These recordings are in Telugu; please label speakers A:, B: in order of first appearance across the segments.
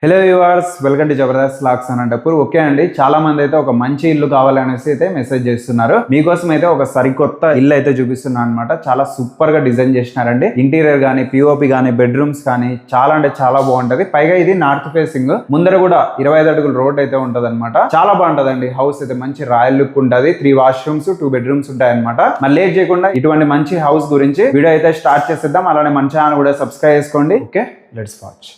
A: Hello viewers, welcome to Jabardasth vlogs Anantapur. Okay అండి, చాలా మంది అయితే ఒక మంచి ఇల్లు కావాలనేసి అయితే మెసేజ్ చేస్తున్నారు. మీకోసం అయితే ఒక సరికొత్త ఇల్లు అయితే చూపిస్తున్నాను అనమాట. చాలా సూపర్ గా డిజైన్ చేసినారండి. ఇంటీరియర్ గానీ, పిఓపి గానీ, బెడ్రూమ్స్ కానీ చాలా అంటే చాలా బాగుంటది. పైగా ఇది నార్త్ ఫేసింగ్, ముందర కూడా 25 అడుగుల రోడ్ అయితే ఉంటది అనమాట. చాలా బాగుంటదండి. హౌస్ అయితే మంచి రాయల్ లుక్ ఉంటది. 3 వాష్రూమ్స్ 2 బెడ్రూమ్స్ ఉంటాయి అనమాట. మరి లేట్ చేయకుండా ఇటువంటి మంచి హౌస్ గురించి వీడియో అయితే స్టార్ట్ చేసేద్దాం. అలానే మన ఛానల్ కూడా సబ్స్క్రైబ్ చేసుకోండి. Okay, let's watch.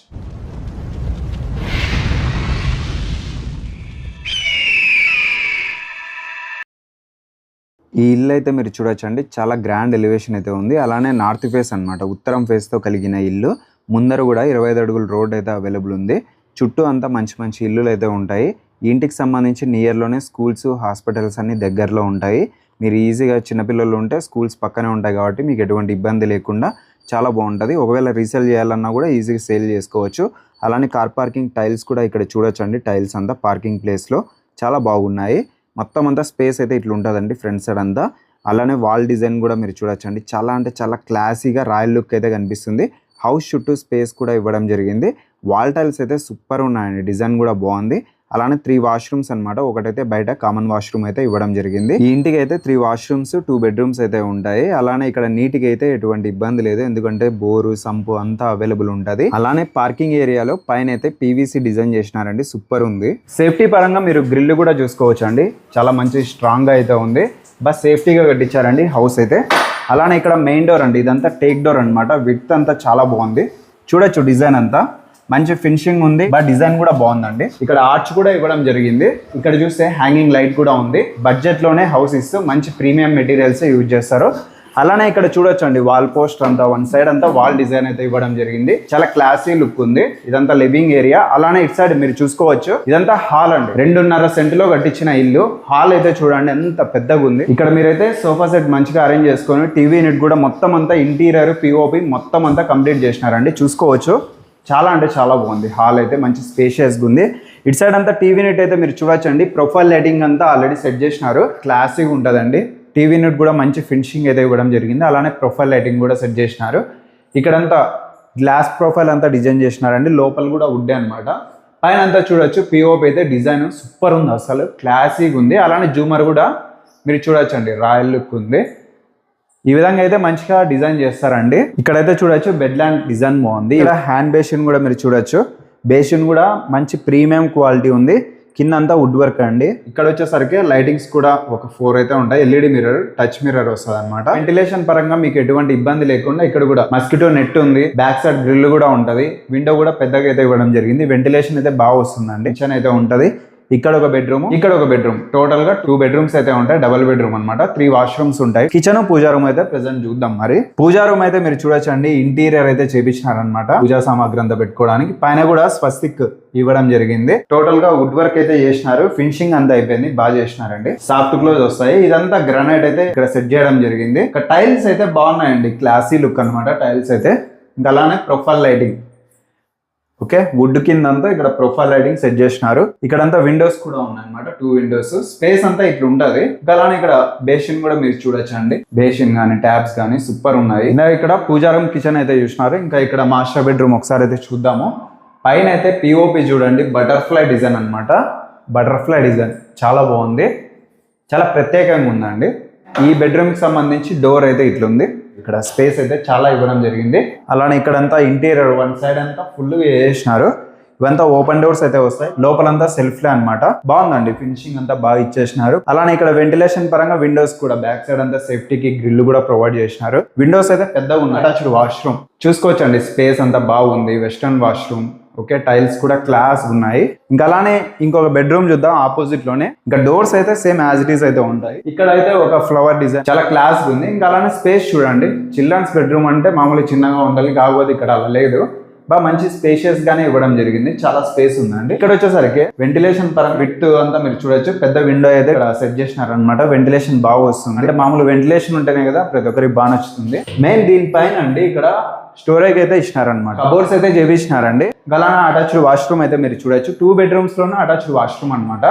A: ఈ ఇల్లు అయితే మీరు చూడొచ్చండి, చాలా గ్రాండ్ ఎలివేషన్ అయితే ఉంది. అలానే నార్త్ ఫేస్ అనమాట, ఉత్తరం ఫేస్తో కలిగిన ఇల్లు. ముందర కూడా 25 అడుగుల రోడ్ అయితే అవైలబుల్ ఉంది. చుట్టూ అంతా మంచి మంచి ఇల్లులు అయితే ఉంటాయి. ఇంటికి సంబంధించి నియర్లోనే స్కూల్స్, హాస్పిటల్స్ అన్ని దగ్గరలో ఉంటాయి. మీరు ఈజీగా చిన్నపిల్లలు ఉంటే స్కూల్స్ పక్కనే ఉంటాయి కాబట్టి మీకు ఎటువంటి ఇబ్బంది లేకుండా చాలా బాగుంటుంది. ఒకవేళ రీసేల్ చేయాలన్నా కూడా ఈజీగా సేల్ చేసుకోవచ్చు. అలానే కార్ పార్కింగ్ టైల్స్ కూడా ఇక్కడ చూడొచ్చండి. టైల్స్ అంతా పార్కింగ్ ప్లేస్లో చాలా బాగున్నాయి. మొత్తం అంతా స్పేస్ అయితే ఇట్లా ఉంటుందండి ఫ్రంట్ సైడ్ అంతా. అలానే వాల్ డిజైన్ కూడా మీరు చూడొచ్చండి, చాలా అంటే చాలా క్లాసీగా రాయల్ లుక్ అయితే కనిపిస్తుంది. హౌస్ చుట్టూ స్పేస్ కూడా ఇవ్వడం జరిగింది. వాల్ టైల్స్ అయితే సూపర్ ఉన్నాయండి, డిజైన్ కూడా బాగుంది. అలానే 3 వాష్రూమ్స్ అనమాట. ఒకటైతే బయట కామన్ వాష్రూమ్ అయితే ఇవ్వడం జరిగింది. ఈ ఇంటికి అయితే 3 వాష్రూమ్స్ 2 బెడ్రూమ్స్ అయితే ఉంటాయి. అలానే ఇక్కడ నీటికి అయితే ఎటువంటి ఇబ్బంది లేదు, ఎందుకంటే బోరు, సంపు అంతా అవైలబుల్ ఉంటుంది. అలానే పార్కింగ్ ఏరియాలో పైన అయితే పీవీసీ డిజైన్ చేసినారండి, సూపర్ ఉంది. సేఫ్టీ పరంగా మీరు గ్రిల్ కూడా చూసుకోవచ్చు అండి, చాలా మంచి స్ట్రాంగ్ గా అయితే ఉంది. బస్ సేఫ్టీగా కట్టించారండి హౌస్ అయితే. అలానే ఇక్కడ మెయిన్ డోర్ అండి, ఇదంతా టేక్ డోర్ అనమాట. విడ్త్ అంతా చాలా బాగుంది, చూడొచ్చు. డిజైన్ అంతా మంచి ఫినిషింగ్ ఉంది, బట్ డిజైన్ కూడా బాగుందండి. ఇక్కడ ఆర్చ్ కూడా ఇవ్వడం జరిగింది. ఇక్కడ చూస్తే హ్యాంగింగ్ లైట్ కూడా ఉంది. బడ్జెట్ లోనే హౌస్ ఇస్తూ మంచి ప్రీమియం మెటీరియల్స్ యూజ్ చేస్తారు. అలానే ఇక్కడ చూడొచ్చండి, వాల్ పోస్ట్ అంతా వన్ సైడ్ అంతా వాల్ డిజైన్ అయితే ఇవ్వడం జరిగింది. చాలా క్లాసీ లుక్ ఉంది. ఇదంతా లివింగ్ ఏరియా. అలానే ఇటు సైడ్ మీరు చూసుకోవచ్చు, ఇదంతా హాల్ అండి. 2.5 సెంట్లో కట్టించిన ఇల్లు. హాల్ అయితే చూడండి ఎంత పెద్దగా ఉంది. ఇక్కడ మీరైతే సోఫా సెట్ మంచిగా అరేంజ్ చేసుకొని, టీవీ యూనిట్ కూడా మొత్తం అంతా ఇంటీరియర్ పిఓపి మొత్తం అంతా కంప్లీట్ చేసినారండి, చూసుకోవచ్చు. చాలా అంటే చాలా బాగుంది. హాల్ అయితే మంచి స్పేషియస్గా ఉంది. ఇటు సైడ్ అంతా టీవీ యూనిట్ అయితే మీరు చూడొచ్చండి, ప్రొఫైల్ లైటింగ్ అంతా ఆల్రెడీ సెట్ చేసినారు. క్లాసీగా ఉంటుందండి. టీవీ యూనిట్ కూడా మంచి ఫినిషింగ్ అయితే ఇవ్వడం జరిగింది. అలానే ప్రొఫైల్ లైటింగ్ కూడా సెట్ చేసినారు. ఇక్కడంతా గ్లాస్ ప్రొఫైల్ అంతా డిజైన్ చేసినారండి. లోపల కూడా వుడ్ అనమాట. పైన అంతా చూడొచ్చు, పిఓపి అయితే డిజైన్ సూపర్ ఉంది, అసలు క్లాసీగా ఉంది. అలానే జూమర్ కూడా మీరు చూడొచ్చండి, రాయల్ లుక్ ఉంది. ఈ విధంగా అయితే మంచిగా డిజైన్ చేస్తారండి. ఇక్కడైతే చూడొచ్చు, బెడ్ ల్యాండ్ డిజైన్ బాగుంది. ఇక్కడ హ్యాండ్ బేసిన్ కూడా మీరు చూడొచ్చు. బేసిన్ కూడా మంచి ప్రీమియం క్వాలిటీ ఉంది. కింద అంతా వుడ్ వర్క్ అండి. ఇక్కడ వచ్చేసరికి లైటింగ్స్ కూడా ఒక 4 అయితే ఉంటాయి. ఎల్ఈడి మిర్రర్, టచ్ మిర్రర్ వస్తుంది అనమాట. వెంటిలేషన్ పరంగా మీకు ఎటువంటి ఇబ్బంది లేకుండా ఇక్కడ కూడా మస్కిటో నెట్ ఉంది. బ్యాక్ సైడ్ గ్రిల్ కూడా ఉంటది. విండో కూడా పెద్దగా అయితే ఇవ్వడం జరిగింది. వెంటిలేషన్ అయితే బాగా వస్తుందండి. కిచెన్ అయితే ఉంటది. ఇక్కడ ఒక బెడ్రూమ్, ఇక్కడ ఒక బెడ్రూమ్, టోటల్ గా 2 బెడ్రూమ్స్ అయితే ఉంటాయి. డబుల్ బెడ్రూమ్ అనమాట. 3 వాష్రూమ్స్ ఉంటాయి. కిచెన్, పూజా రూమ్ అయితే ప్రెసెంట్ చూద్దాం. మరి పూజా రూమ్ అయితే మీరు చూడొచ్చండి, ఇంటీరియర్ అయితే చేపించినారనమాట. పూజా సామాగ్రి అంతా పెట్టుకోవడానికి. పైన కూడా స్వస్తిక్ ఇవ్వడం జరిగింది. టోటల్ గా వుడ్ వర్క్ అయితే చేసినారు. ఫినిషింగ్ అంతా అయిపోయింది, బాగా చేసినారండి. సాఫ్ట్ క్లోజ్ వస్తాయి. ఇదంతా గ్రానైట్ అయితే ఇక్కడ సెట్ చేయడం జరిగింది. ఇక్కడ టైల్స్ అయితే బాగున్నాయండి, క్లాసీ లుక్ అనమాట టైల్స్ అయితే. ఇంకా అలానే ప్రొఫైల్ లైటింగ్, ఓకే, వుడ్ కింద అంతా ఇక్కడ ప్రొఫైల్ లైటింగ్ సెట్ చేసినారు. ఇక్కడంతా విండోస్ కూడా ఉన్నాయి అనమాట, 2 విండోస్. స్పేస్ అంతా ఇట్లా ఉంటది. అలానే ఇక్కడ బేసిన్ కూడా మీరు చూడొచ్చండి. బేసిన్ గానీ, ట్యాబ్స్ గానీ సూపర్ ఉన్నాయి. ఇక్కడ పూజారం కిచెన్ అయితే చూసినారు. ఇంకా ఇక్కడ మాస్టర్ బెడ్రూమ్ ఒకసారి అయితే చూద్దాము. పైన అయితే పిఓపి చూడండి, బటర్ఫ్లై డిజైన్ అనమాట. బటర్ఫ్లై డిజైన్ చాలా బాగుంది, చాలా ప్రత్యేకంగా ఉందండి. ఈ బెడ్రూమ్ కి సంబంధించి డోర్ అయితే ఇట్లుంది. ఇక్కడ స్పేస్ అయితే చాలా ఇవ్వడం జరిగింది. అలానే ఇక్కడంతా ఇంటీరియర్ వన్ సైడ్ అంతా ఫుల్ వేసినారు. ఇవంతా ఓపెన్ డోర్స్ అయితే వస్తాయి. లోపలంతా సెల్ఫ్లే అనమాట. బాగుందండి, ఫినిషింగ్ అంతా బాగా ఇచ్చేసినారు. అలానే ఇక్కడ వెంటిలేషన్ పరంగా విండోస్ కూడా బ్యాక్ సైడ్ అంతా సేఫ్టీకి గ్రిల్ కూడా ప్రొవైడ్ చేసినారు. విండోస్ అయితే పెద్దగా ఉన్నాయి. అటాచ్డ్ వాష్రూమ్ చూసుకోవచ్చండి, స్పేస్ అంతా బాగుంది. వెస్టర్న్ వాష్రూమ్, ఓకే, టైల్స్ కూడా క్లాస్ ఉన్నాయి. ఇంకా అలానే ఇంకొక బెడ్రూమ్ చూద్దాం ఆపోజిట్ లోనే. ఇంకా డోర్స్ అయితే సేమ్ యాజ్ ఇట్ ఈస్ అయితే ఉంటాయి. ఇక్కడ అయితే ఒక ఫ్లవర్ డిజైన్ చాలా క్లాస్ ఉంది. ఇంకా అలానే స్పేస్ చూడండి. చిల్డ్రన్స్ బెడ్రూమ్ అంటే మామూలు చిన్నగా ఉండాలి, కాకపోతే ఇక్కడ అలా లేదు. బాగా మంచి స్పేషియస్ గానే ఇవ్వడం జరిగింది. చాలా స్పేస్ ఉందండి. ఇక్కడ వచ్చేసరికి వెంటిలేషన్ పరంగా విత్ అంతా మీరు చూడొచ్చు. పెద్ద విండో అయితే ఇక్కడ సెట్ చేసినారు అనమాట. వెంటిలేషన్ బాగా వస్తుంది. అంటే మామూలు వెంటిలేషన్ ఉంటేనే కదా ప్రతి ఒక్కరికి బాగా నచ్చుతుంది. మెయిన్ దీనిపైన అండి ఇక్కడ స్టోరేజ్ అయితే ఇచ్చినారనమాట. కబోర్డ్స్ అయితే చేపించినారండి. అలానే అటాచ్డ్ వాష్రూమ్ అయితే మీరు చూడొచ్చు. 2 బెడ్రూమ్స్ లోనే అటాచ్డ్ వాష్రూమ్ అనమాట.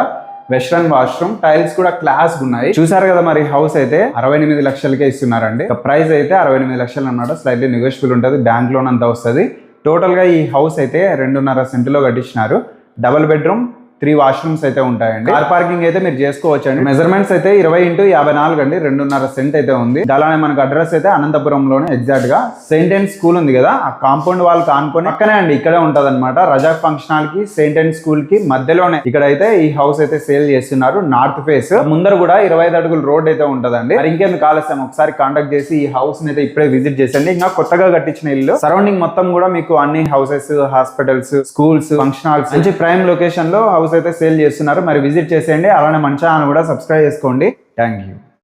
A: వెస్ట్రన్ వాష్రూమ్, టైల్స్ కూడా క్లాస్ ఉన్నాయి. చూసారు కదా, మరి హౌస్ అయితే 68 లక్షలకే ఇస్తున్నారండి. ప్రైస్ అయితే 68 లక్షలు అన్నమాట. స్లైట్లీ నెగోషియబుల్ ఉంటుంది. బ్యాంక్ లోన్ అంతా వస్తుంది. టోటల్గా ఈ హౌస్ అయితే 2.5 సెంటులో కట్టించినారు. డబుల్ బెడ్రూమ్, 3 వాష్రూమ్స్ అయితే ఉంటాయండి. కార్ పార్కింగ్ అయితే మీరు చేసుకోవచ్చు అండి. మెజర్మెంట్స్ అయితే 20x54 అండి, 2.5 సెంట్ అయితే ఉంది. అలానే మనకు అడ్రస్ అయితే అనంతపురంలోనే ఎగ్జాక్ట్ గా సెయింట్ అండ్ స్కూల్ ఉంది కదా, ఆ కాంపౌండ్ వాల్ కానుకొని పక్కనే అండి, ఇక్కడే ఉంటది అనమాట. రజాక్ ఫంక్షన్ హాల్ కి సెయింట్ అండ్ స్కూల్ కి మధ్యలోనే ఇక్కడ అయితే ఈ హౌస్ అయితే సేల్ చేస్తున్నారు. నార్త్ ఫేస్ ముందర కూడా 25 అడుగుల రోడ్ అయితే ఉంటదండి. మరి ఇంకెందుకు ఆలస్యం, ఒకసారి కాంటాక్ట్ చేసి ఈ హౌస్ అయితే ఇప్పుడే విజిట్ చేసండి. ఇంకా కొత్తగా కట్టించిన ఇల్లు, సరౌండింగ్ మొత్తం కూడా మీకు అన్ని houses, hospitals, schools, function halls, మంచి ప్రైమ్ లొకేషన్ లో హౌస్ అయితే సేల్ చేస్తున్నారు. మరి విజిట్ చేసేయండి. అలానే మన ఛానల్ కూడా సబ్స్క్రైబ్ చేసుకోండి. Thank you.